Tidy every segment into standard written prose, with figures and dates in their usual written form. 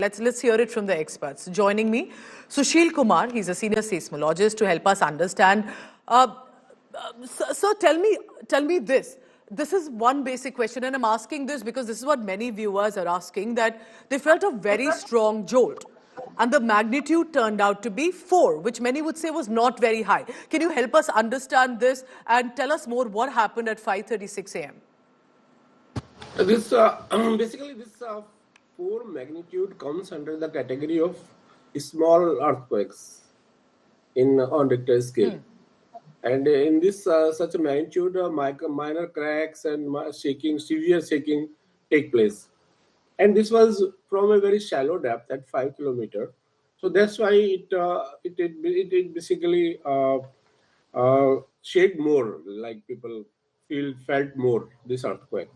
Let's hear it from the experts. Joining me, Sushil Kumar. He's a senior seismologist to help us understand. Sir, tell me this. This is one basic question, and I'm asking this because this is what many viewers are asking, that they felt a very strong jolt. And the magnitude turned out to be 4, which many would say was not very high. Can you help us understand this and tell us more what happened at 5:36 a.m.? This basically this 4 magnitude comes under the category of small earthquakes on Richter scale. And in this such a magnitude, minor cracks and severe shaking take place. And this was from a very shallow depth at 5 kilometers. So that's why it basically shake more, like people felt more this earthquake.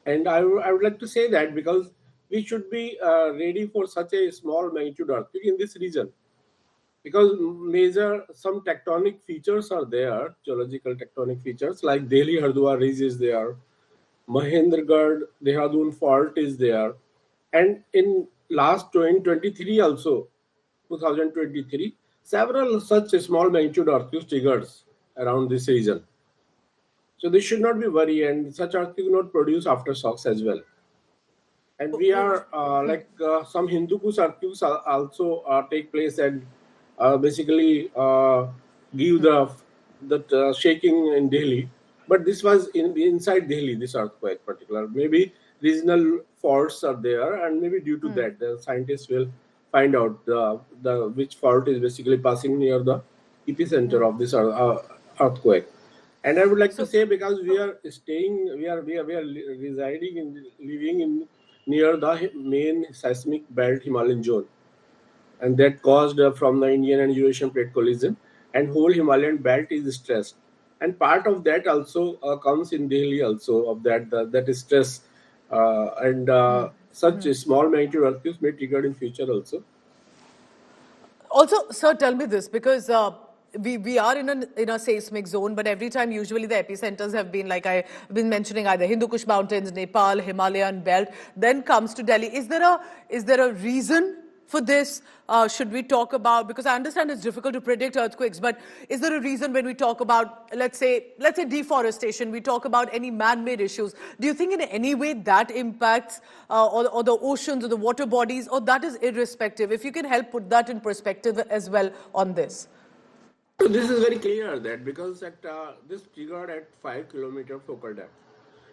And I would like to say that because we should be ready for such a small magnitude earthquake in this region, because some tectonic features are there, geological tectonic features like Delhi Hardwar ridge is there, Mahendragarh Dehradun fault is there, and in last 2023 also, 2023, several such small magnitude earthquakes triggered around this region. So they should not be worried, and such earthquake not produce aftershocks as well. And we are some Hindu Kush earthquakes also take place and basically give the shaking in Delhi. But this was inside Delhi, this earthquake particular. Maybe regional faults are there, and maybe due to that, the scientists will find out which fault is basically passing near the epicenter of this earthquake. And I would like to say, because we are residing living near the main seismic belt Himalayan zone, and that caused from the Indian and Eurasian plate collision, and whole Himalayan belt is stressed, and part of that also comes in Delhi also of that is stress, and such small magnitude earthquakes may trigger in future also. Also, sir, tell me this, because we are in a seismic zone, but every time usually the epicenters have been, like I've been mentioning, either Hindu Kush Mountains, Nepal, Himalayan belt, then comes to Delhi. Is there a reason for this? Should we talk about, because I understand it's difficult to predict earthquakes, but is there a reason when we talk about, let's say deforestation, we talk about any man-made issues? Do you think in any way that impacts or the oceans or the water bodies, or that is irrespective? If you can help put that in perspective as well on this. So this is very clear that because this triggered at 5 kilometer focal depth,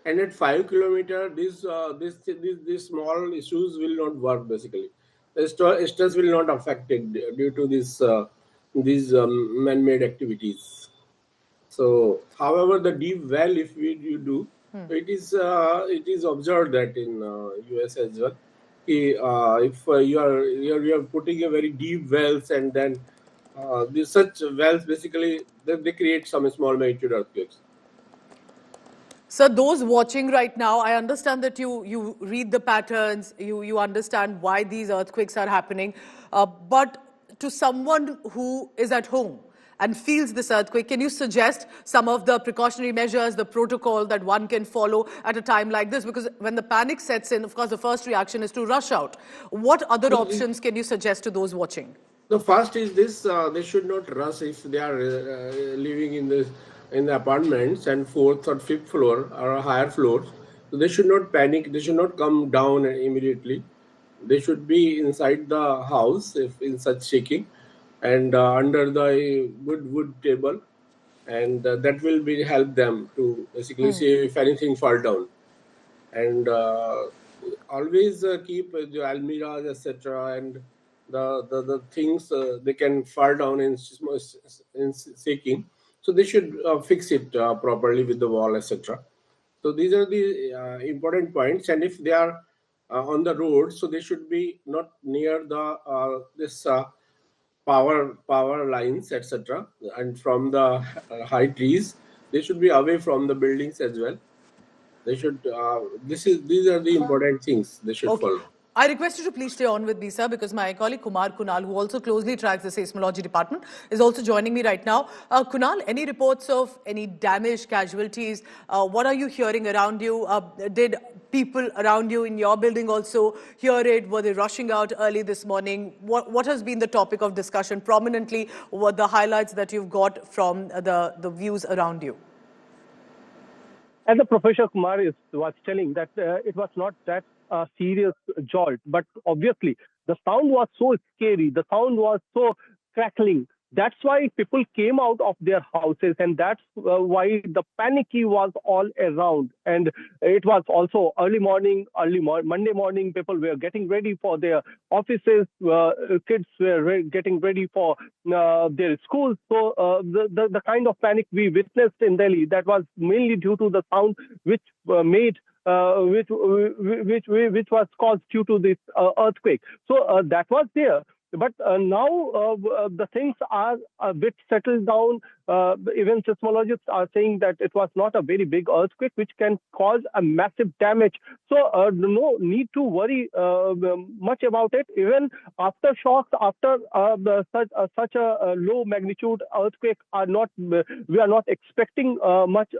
and at 5 kilometer, these small issues will not work basically. The stress will not affect it due to these man-made activities. So, however, the deep well, if you do, it is observed that in US as well. If you are putting a very deep wells, and then such wells basically they create some small magnitude earthquakes. So those watching right now, I understand that you read the patterns, you understand why these earthquakes are happening, but to someone who is at home and feels this earthquake, can you suggest some of the precautionary measures, the protocol that one can follow at a time like this? Because when the panic sets in, of course, the first reaction is to rush out. What other options can you suggest to those watching? The first is this: they should not rush if they are living in the apartments and 4th or 5th floor or higher floors. So they should not panic. They should not come down immediately. They should be inside the house if in such shaking, and under the wood table, and that will help them to basically see if anything fall down. And always keep the almirahs, etc., and the things they can fall down in shaking. So they should fix it properly with the wall, etc. So these are the important points. And if they are on the road, so they should be not near the this power lines, etc. And from the high trees, they should be away from the buildings as well. They should. These are the important things they should follow. I request you to please stay on with me, sir, because my colleague Kumar Kunal, who also closely tracks the seismology department, is also joining me right now. Kunal, any reports of any damage, casualties? What are you hearing around you? Did people around you in your building also hear it? Were they rushing out early this morning? What has been the topic of discussion prominently? What the highlights that you've got from the views around you? As the Professor Kumar was telling that it was not that serious jolt, but obviously the sound was so scary, the sound was so crackling. That's why people came out of their houses, and that's why the panicky was all around. And it was also Monday morning. People were getting ready for their offices. Kids were getting ready for their schools. So the kind of panic we witnessed in Delhi, that was mainly due to the sound which which was caused due to this earthquake. So that was there. But now the things are a bit settled down. Even seismologists are saying that it was not a very big earthquake, which can cause a massive damage. So no need to worry much about it. Even aftershocks, after such a low magnitude earthquake, we are not expecting much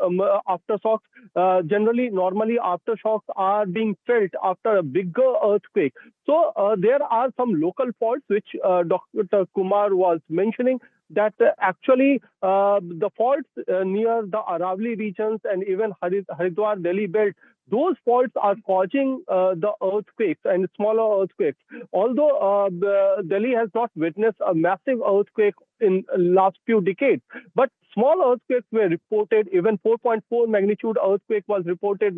aftershocks. Normally aftershocks are being felt after a bigger earthquake. So there are some local faults which Dr. Kumar was mentioning, that actually the faults near the Aravalli regions and even Haridwar Delhi belt, those faults are causing the earthquakes and smaller earthquakes. Although Delhi has not witnessed a massive earthquake in last few decades, but small earthquakes were reported. Even 4.4 magnitude earthquake was reported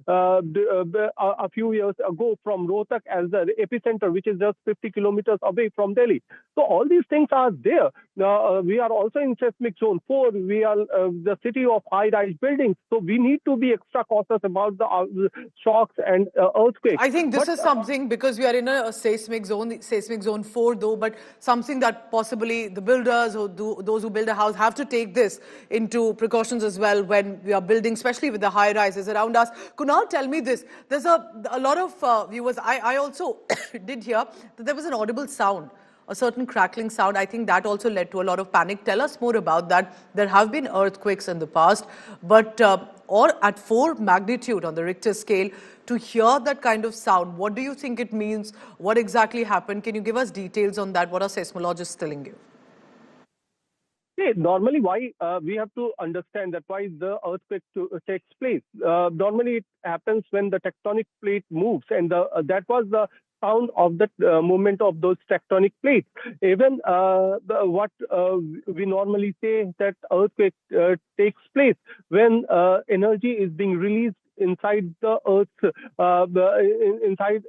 a few years ago from Rohtak as the epicenter, which is just 50 kilometers away from Delhi. So all these things are there. We are also in seismic zone 4. We are the city of high-rise buildings. So we need to be extra cautious about the shocks and earthquakes. I think this is something, because we are in a seismic zone 4 though, but something that possibly the builders or those who build a house have to take this into precautions as well when we are building, especially with the high rises around us. Kunal, tell me this. There's a lot of viewers. I also did hear that there was an audible sound, a certain crackling sound. I think that also led to a lot of panic. Tell us more about that. There have been earthquakes in the past, but or at 4 magnitude on the Richter scale, to hear that kind of sound, what do you think it means? What exactly happened? Can you give us details on that? What are seismologists telling you? Normally, why we have to understand that why the earthquake takes place. Normally, it happens when the tectonic plate moves, and that was the sound of the movement of those tectonic plates. Even what we normally say, that earthquake takes place when energy is being released inside the earth, inside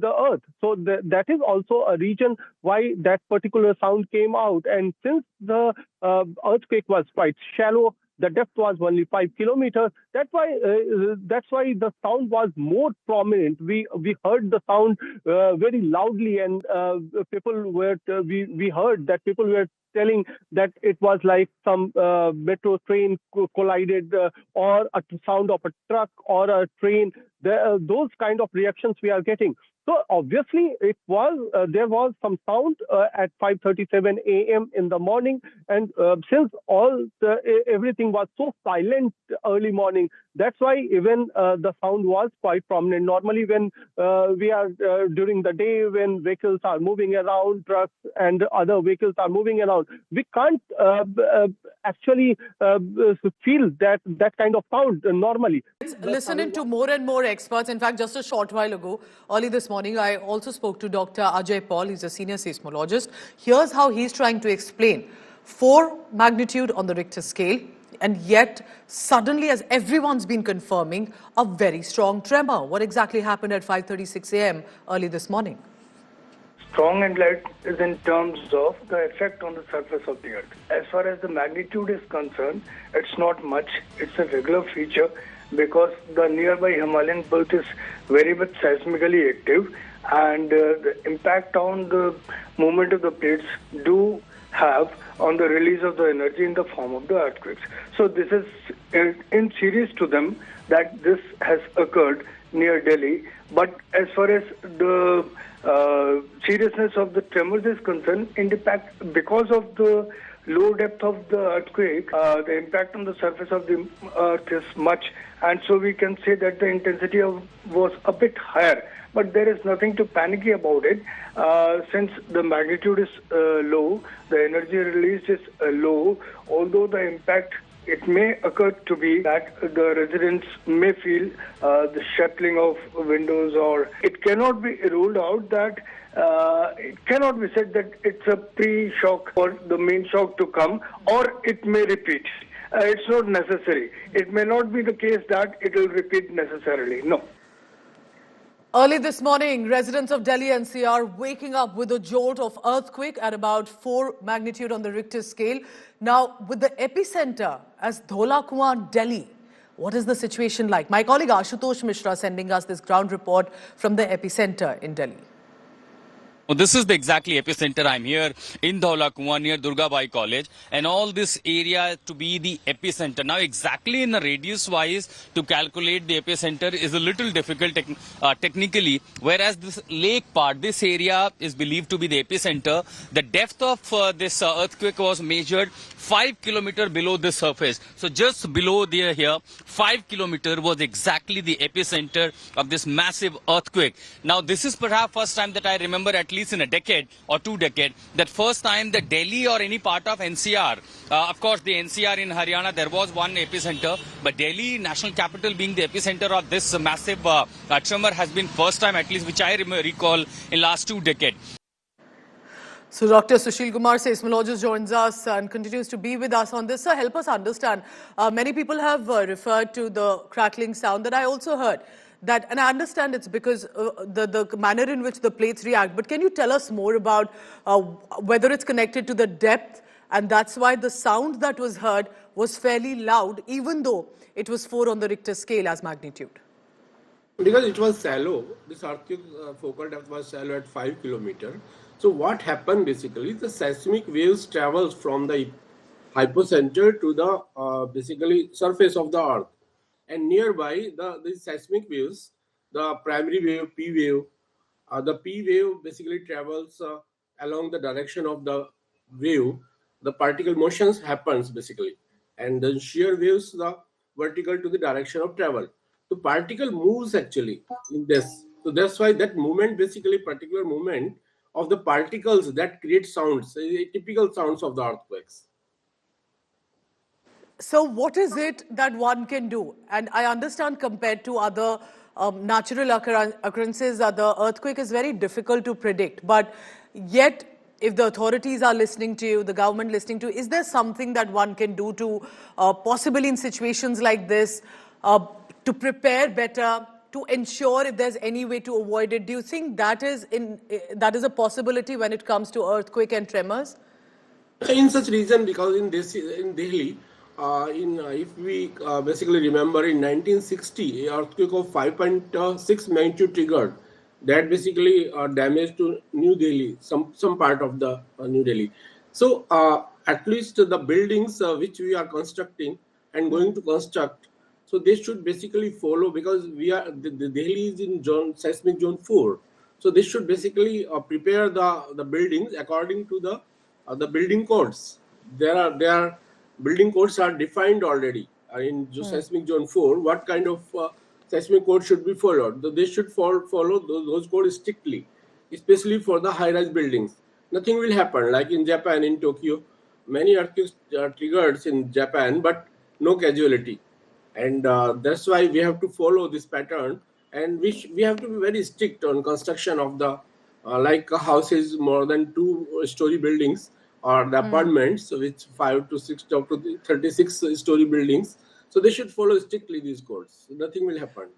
the earth. So that is also a reason why that particular sound came out. And since the earthquake was quite shallow, the depth was only 5 kilometers. That's why the sound was more prominent. We heard the sound very loudly, and we heard that people were telling that it was like some metro train collided, or a sound of a truck or a train. Those kind of reactions we are getting. So obviously, there was some sound at 5:37 a.m. in the morning, and since everything was so silent early morning, that's why even the sound was quite prominent. Normally, when we are during the day, when vehicles are moving around, trucks and other vehicles are moving around, we can't actually feel that kind of sound normally. Listening to more and more experts. In fact, just a short while ago, early this morning, I also spoke to Dr. Ajay Paul. He's a senior seismologist. Here's how he's trying to explain 4 magnitude on the Richter scale, and yet suddenly, as everyone's been confirming, a very strong tremor. What exactly happened at 5:36 a.m. early this morning? Strong and light is in terms of the effect on the surface of the earth. As far as the magnitude is concerned, it's not much. It's a regular feature because the nearby Himalayan belt is very much seismically active, and the impact on the movement of the plates do have on the release of the energy in the form of the earthquakes. So this is in series to them that this has occurred near Delhi. But as far as the seriousness of the tremors is concerned, because of the low depth of the earthquake, the impact on the surface of the earth is much, and so we can say that the intensity was a bit higher. But there is nothing to panicky about it. Since the magnitude is low, the energy released is low, although the impact, it may occur to be that the residents may feel the shuttling of windows, or it cannot be ruled out that it cannot be said that it's a pre-shock or the main shock to come, or it may repeat. It's not necessary. It may not be the case that it will repeat necessarily. No. Early this morning, residents of Delhi NCR waking up with a jolt of earthquake at about 4 magnitude on the Richter scale. Now, with the epicenter as Dholakuan, Delhi, what is the situation like? My colleague Ashutosh Mishra sending us this ground report from the epicenter in Delhi. Well, this is the exactly epicenter. I'm here in Dholakuan near Durgabai College, and all this area to be the epicenter. Now, exactly in a radius wise to calculate the epicenter is a little difficult technically, whereas this lake part, this area is believed to be the epicenter. The depth of this earthquake was measured 5 kilometers below the surface. So just below there here, 5 kilometers was exactly the epicenter of this massive earthquake. Now, this is perhaps first time that I remember, at least in a decade or 2 decades, that first time that Delhi or any part of NCR, of course the NCR in Haryana, there was one epicenter, but Delhi, national capital, being the epicenter of this massive tremor has been first time, at least which I recall, in last 2 decades. So Dr. Sushil Kumar, seismologist, joins us and continues to be with us on this. Sir, help us understand. Many people have referred to the crackling sound that I also heard. That, and I understand it's because the manner in which the plates react. But can you tell us more about whether it's connected to the depth, and that's why the sound that was heard was fairly loud, even though it was 4 on the Richter scale as magnitude? Because it was shallow. This earthquake focal depth was shallow at 5 kilometers. So what happened basically, the seismic waves travels from the hypocenter to the basically surface of the earth. And nearby, the seismic waves, the primary wave, P wave, the P wave basically travels along the direction of the wave. The particle motions happens basically. And the shear waves, the vertical to the direction of travel. The particle moves actually in this. So that's why that movement, basically particular movement of the particles that create sounds, typical sounds of the earthquakes. So what is it that one can do? And I understand compared to other natural occurrences, the earthquake is very difficult to predict. But yet, if the authorities are listening to you, the government listening to you, is there something that one can do to possibly in situations like this to prepare better, to ensure if there's any way to avoid it? Do you think that is a possibility when it comes to earthquake and tremors? In such reason, because in Delhi, if we basically remember in 1960, an earthquake of 5.6 magnitude triggered. That basically damage to New Delhi, some part of the New Delhi. So at least the buildings which we are constructing and going to construct, so they should basically follow, because the Delhi is in seismic zone 4. So they should basically prepare the buildings according to the building codes. There are building codes are defined already in seismic zone 4. What kind of seismic code should be followed? So they should follow those codes strictly, especially for the high-rise buildings. Nothing will happen like in Japan, in Tokyo. Many earthquakes triggered in Japan, but no casualty. And that's why we have to follow this pattern, and we have to be very strict on construction of the like houses more than 2-story buildings, or the apartments which 5 to 6 up to 36-story buildings. So they should follow strictly these codes. Nothing will happen.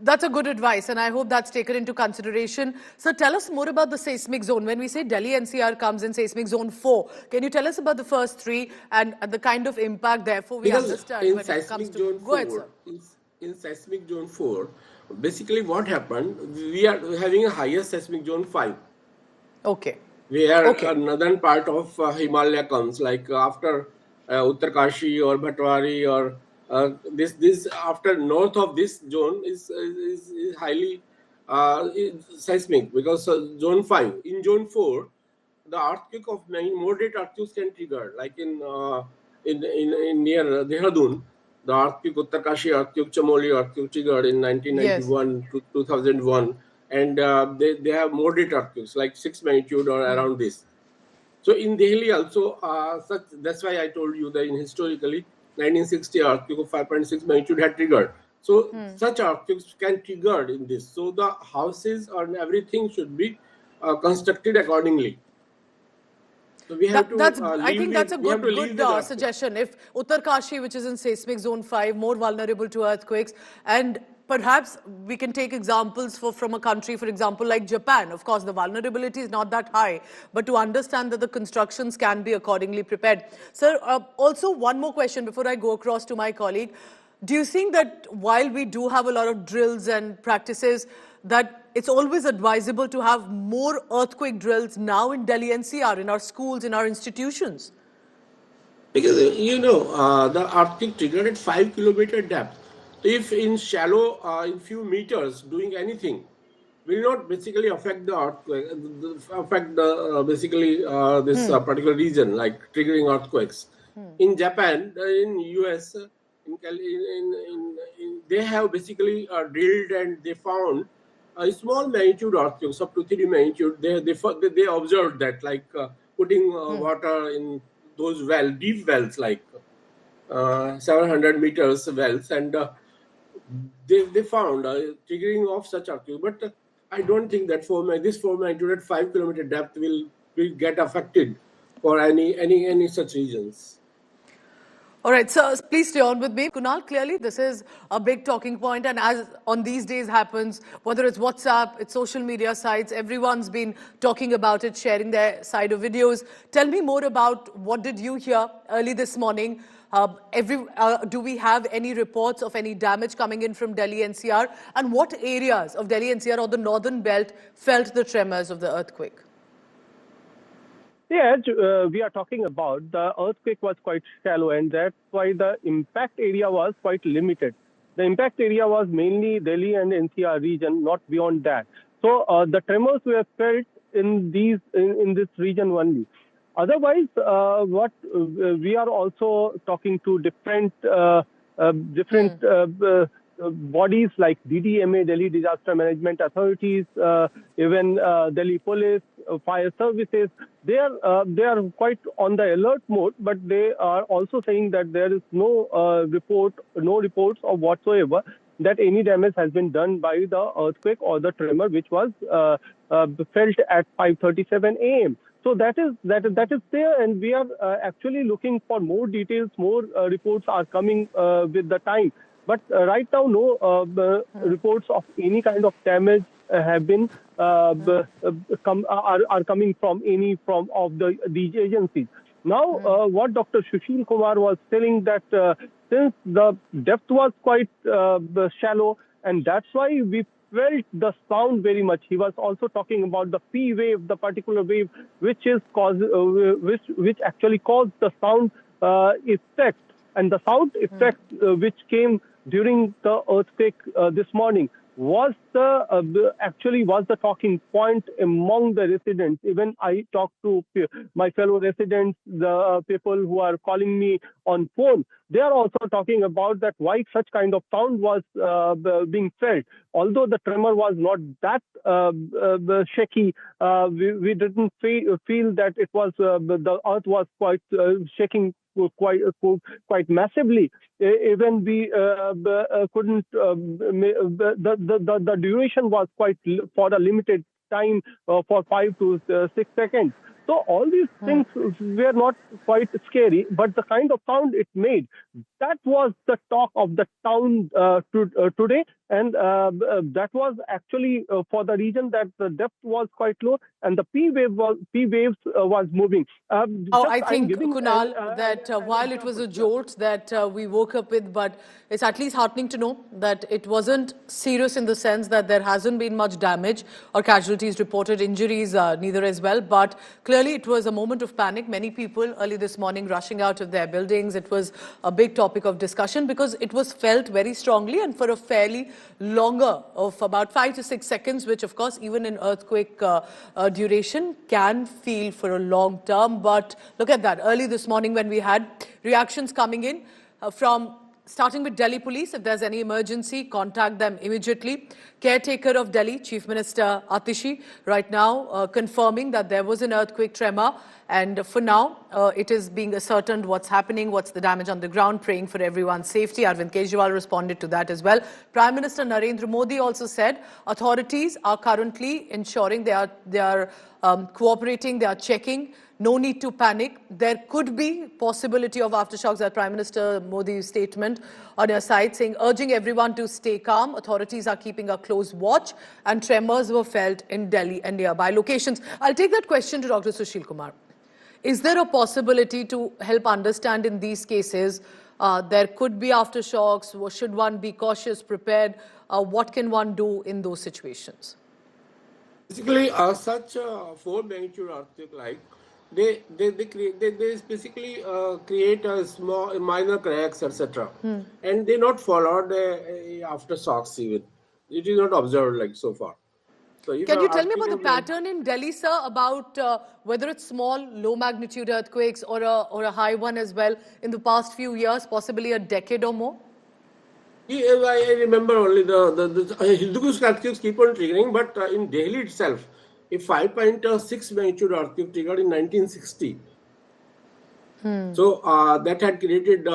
That's a good advice, and I hope that's taken into consideration. So tell us more about the seismic zone. When we say Delhi NCR comes in seismic zone 4, can you tell us about the first 3 and the kind of impact, therefore, we understand when it comes to... Go ahead, sir. In seismic zone 4, basically what happened, we are having a higher seismic zone 5. Okay. Where northern part of Himalaya comes, like after Uttarkashi or Bhatwari or This after north of this zone is highly seismic, because zone 5, in zone 4 the earthquake of moderate earthquakes can trigger, like in near Dehradun, the earthquake Uttarkashi earthquake, Chamoli earthquake triggered in Yes. 1991 to 2001, and they have moderate earthquakes like 6 magnitude or around this. So in Delhi also, that's why I told you that in historically 1960 earthquake of 5.6 magnitude had triggered. So such earthquakes can trigger in this. So the houses and everything should be constructed accordingly. So we have to I think that's a good leave this suggestion. If Uttarkashi, which is in seismic zone 5, more vulnerable to earthquakes, and perhaps we can take examples from a country, for example, like Japan. Of course, the vulnerability is not that high, but to understand that the constructions can be accordingly prepared. Sir, also one more question before I go across to my colleague. Do you think that while we do have a lot of drills and practices, that it's always advisable to have more earthquake drills now in Delhi NCR, in our schools, in our institutions? Because the earthquake triggered at 5 kilometer depth. If in shallow, in few meters, doing anything will not basically affect the earthquake, affect the basically this particular region, like triggering earthquakes. In Japan, in US, they have basically drilled, and they found a small magnitude earthquakes up to 3 magnitude. They observed that, like putting water in those deep wells, like 700 meters wells, and they found triggering of such earthquake. But I don't think that this 4 magnitude at 5 kilometer depth will get affected for any such regions. All right, so please stay on with me. Kunal, clearly this is a big talking point, and as on these days happens, whether it's WhatsApp, it's social media sites, everyone's been talking about it, sharing their side of videos. Tell me more about what did you hear early this morning? Do we have any reports of any damage coming in from Delhi NCR? And what areas of Delhi NCR or the northern belt felt the tremors of the earthquake? Yeah, we are talking about, the earthquake was quite shallow, and that's why the impact area was quite limited. The impact area was mainly Delhi and NCR region, not beyond that. So the tremors were felt in this region only. Otherwise, what we are also talking to different bodies like DDMA, Delhi Disaster Management Authorities, even Delhi Police, fire services. They are quite on the alert mode, but they are also saying that there is no reports of whatsoever that any damage has been done by the earthquake or the tremor, which was felt at 5:37 a.m. So that is there, and we are actually looking for more details. More reports are coming with the time. But right now, no reports of any kind of damage have been are coming from any of these agencies. Now, what Dr. Sushil Kumar was telling, that since the depth was quite shallow, and that's why we felt the sound very much. He was also talking about the P wave, the particular wave which actually caused the sound effect. And the sound effect which came during the earthquake this morning was actually the talking point among the residents. Even I talked to my fellow residents, the people who are calling me on phone. They are also talking about that why such kind of sound was being felt. Although the tremor was not that shaky, we didn't feel that it was the earth was quite shaking quite massively. Even we couldn't. The duration was quite for a limited time, for 5 to 6 seconds. So all these things were not quite scary, but the kind of sound it made, that was the talk of the town today. and that was actually for the reason that the depth was quite low and the P waves was moving. Oh, Just I I'm think, giving Kunal, that an while it was example. a Yeah. jolt that we woke up with, but it's at least heartening to know that it wasn't serious in the sense that there hasn't been much damage or casualties reported, injuries neither as well. But clearly it was a moment of panic. Many people early this morning rushing out of their buildings. It was a big topic of discussion because it was felt very strongly and for a fairly longer of about 5 to 6 seconds, which of course even in earthquake duration can feel for a long term. But look at that, early this morning when we had reactions coming in from starting with Delhi police. If there's any emergency, contact them immediately. Caretaker of Delhi, Chief Minister Atishi, right now confirming that there was an earthquake tremor. And for now, it is being ascertained what's happening, what's the damage on the ground, praying for everyone's safety. Arvind Kejriwal responded to that as well. Prime Minister Narendra Modi also said authorities are currently ensuring they are cooperating, they are checking. No need to panic. There could be possibility of aftershocks. That Prime Minister Modi's statement on your side saying, urging everyone to stay calm. Authorities are keeping a close watch and tremors were felt in Delhi and nearby locations. I'll take that question to Dr. Sushil Kumar. Is there a possibility to help understand in these cases there could be aftershocks? Should one be cautious, prepared? What can one do in those situations? Basically, such a 4 magnitude earthquake, like they basically create a small minor cracks, etc. And they not followed aftershocks even. It is not observed like so far. So if Can you I'm tell me asking about the of like, pattern in Delhi, sir, about whether it's small, low magnitude earthquakes or a high one as well in the past few years, possibly a decade or more? yeah, I remember only the Hindukush earthquakes keep on triggering, but in Delhi itself, a 5.6 magnitude earthquake triggered in 1960. So that had created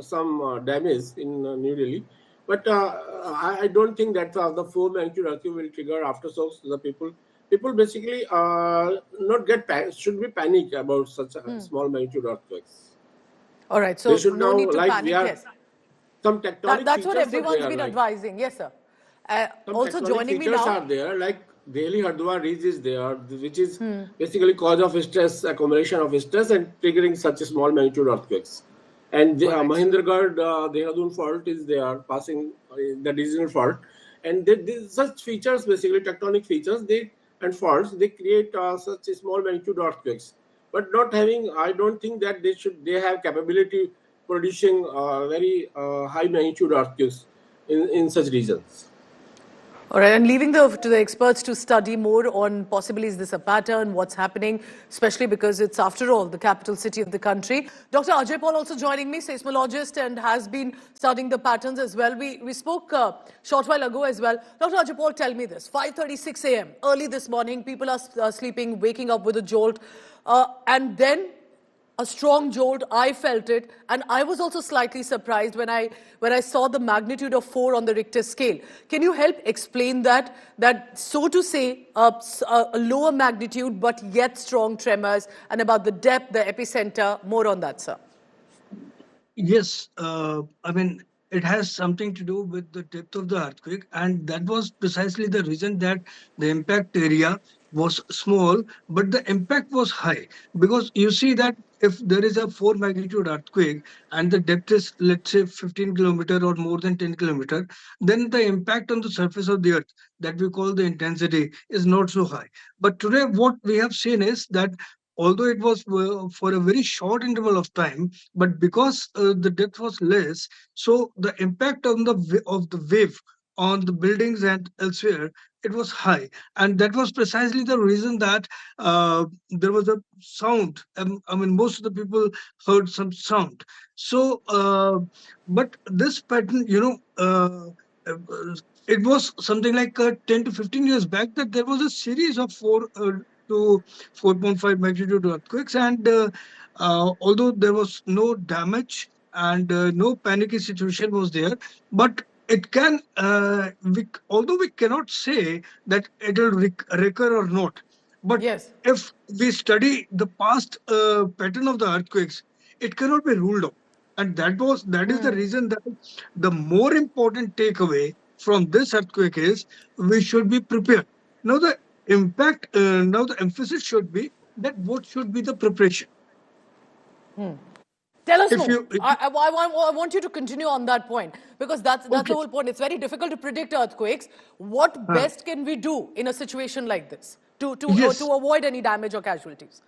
some damage in New Delhi. But I don't think that the 4 magnitude earthquake will trigger aftershocks. The people basically not get should be panic about such small magnitude earthquakes. All right, They so should no now, need to like, we panic, are yes. some tectonic That's what features are everyone's there, been like advising. Yes, sir. some Also tectonic joining me features now. are there, like Delhi Hardwar ridge is there, which is basically cause of stress, accumulation of stress, and triggering such a small magnitude earthquakes. And the All right. Mahendragarh, Dehradun fault is there, passing the regional fault, and such features, basically tectonic features, they and faults, they create such a small magnitude earthquakes. But not having, I don't think that they have capability producing very high magnitude earthquakes in such regions. All right, and leaving to the experts to study more on possibly is this a pattern, what's happening, especially because it's, after all, the capital city of the country. Dr. Ajay Paul also joining me, seismologist, and has been studying the patterns as well. We spoke a short while ago as well. Dr. Ajay Paul, tell me this, 5:36 a.m., early this morning, people are sleeping, waking up with a jolt, and then a strong jolt. I felt it, and I was also slightly surprised when I saw the magnitude of 4 on the Richter scale. Can you help explain that so to say a lower magnitude but yet strong tremors, and about the depth, the epicenter? More on that, sir. Yes, I mean, it has something to do with the depth of the earthquake, and that was precisely the reason that the impact area was small, but the impact was high. Because you see that if there is a 4 magnitude earthquake and the depth is, let's say, 15 kilometer or more than 10 kilometer, then the impact on the surface of the earth, that we call the intensity, is not so high. But today, what we have seen is that although it was for a very short interval of time, but because the depth was less, so the impact on of the wave on the buildings and elsewhere, it was high, and that was precisely the reason that there was a sound. I mean, most of the people heard some sound. So but this pattern, uh, it was something like 10 to 15 years back that there was a series of 4 to 4.5 magnitude earthquakes, and although there was no damage and no panicky situation was there, but it can although we cannot say that it will recur or not, but Yes. if we study the past pattern of the earthquakes, it cannot be ruled out. And that is the reason that the more important takeaway from this earthquake is we should be prepared. Now the now the emphasis should be that what should be the preparation. Tell us If more. you, if, I want you to continue on that point because that's the okay, whole point. It's very difficult to predict earthquakes. What uh, best can we do in a situation like this to yes, avoid any damage or casualties?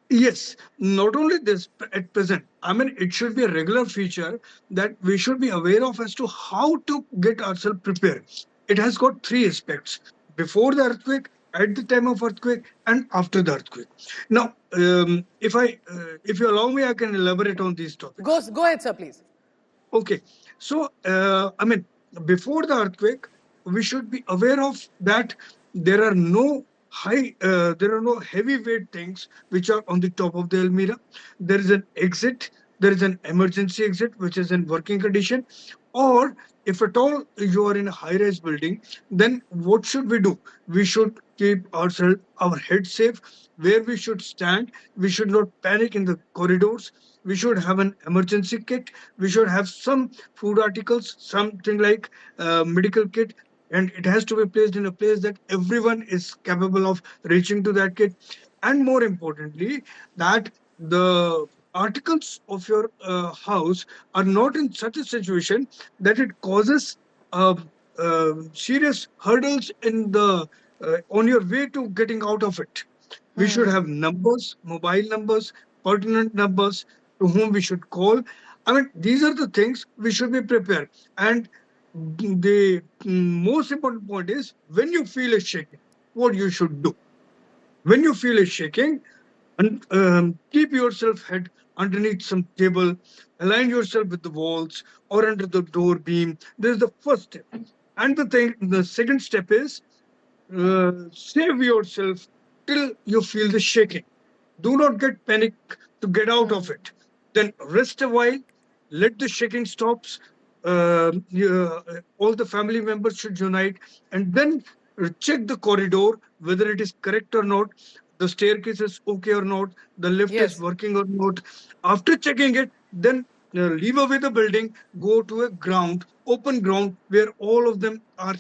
yes, not only this at present, I mean, it should be a regular feature that we should be aware of as to how to get ourselves prepared. It has got three aspects: before the earthquake, at the time of earthquake, and after the earthquake. Now, if you allow me, I can elaborate on these topics. Go ahead, sir, please. Okay, so I mean, before the earthquake, we should be aware of that there are no there are no heavyweight things which are on the top of the Almira. There is an exit, there is an emergency exit which is in working condition, or if at all you are in a high-rise building, then what should we do? We should keep our head safe. Where we should stand, we should not panic in the corridors. We should have an emergency kit. We should have some food articles, something like medical kit, and it has to be placed in a place that everyone is capable of reaching to that kit. And more importantly, that the articles of your house are not in such a situation that it causes uh, serious hurdles in the on your way to getting out of it. We should have numbers, mobile numbers, pertinent numbers to whom we should call. I mean, these are the things we should be prepared. And the most important point is when you feel a shaking, what you should do. When you feel a shaking, and keep yourself head underneath some table, align yourself with the walls or under the door beam. This is the first step. And the second step is save yourself till you feel the shaking. Do not get panic to get out of it. Then rest a while, let the shaking stops. All the family members should unite and then check the corridor whether it is correct or not, the staircase is okay or not, the lift is Yes. working or not. After checking it, then leave away the building, go to a ground, open ground where all of them are,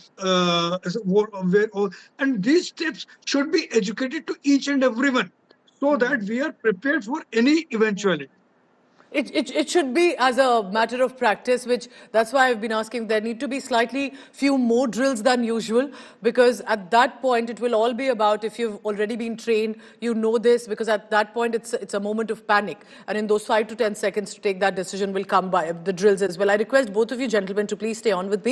where all, and these steps should be educated to each and everyone so that we are prepared for any eventuality. It should be as a matter of practice, which that's why I've been asking. There need to be slightly few more drills than usual, because at that point it will all be about if you've already been trained, you know this, because at that point it's a moment of panic. And in those 5 to 10 seconds to take that decision will come by the drills as well. I request both of you gentlemen to please stay on with me.